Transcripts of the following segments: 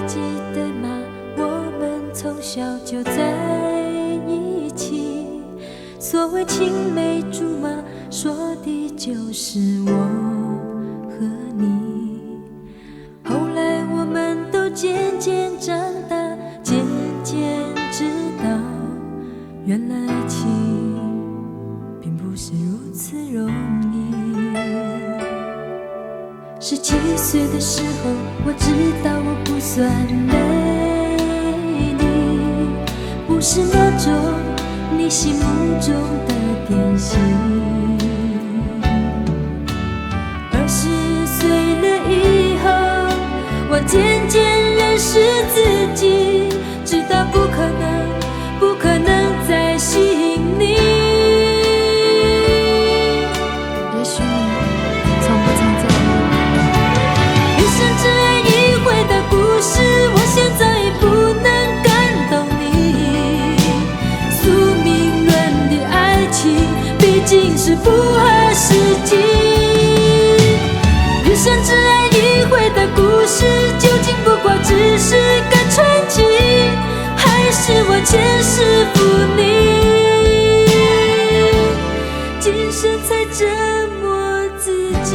记得吗？我们从小就在一起，所谓青梅竹马，说的就是我和你。后来我们都渐渐长大，渐渐知道，原来爱情并不是如此容易。17岁的时候，我知道我不算美丽，不是那种你心目中的典型。20岁了以后，我渐渐认识自己，知道不可能，不可能再吸引你。也许你从不曾在意一生只爱一回的故事，我现在已不能感动你。宿命论的爱情毕竟是不合时机，一生只爱一回的故事，究竟不过只是个传奇，还是我前世负你，今生才折磨自己。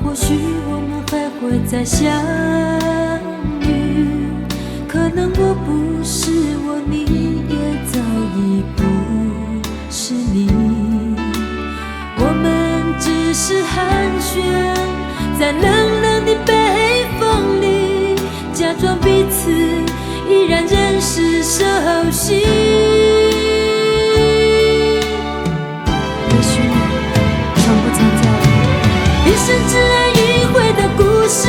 或许我们还会再相遇，可能我不是我，你也早已不是你。我们只是寒暄，在冷冷的北风里，假装彼此依然认识熟悉。也许你从不曾在意一生只爱一回的故事，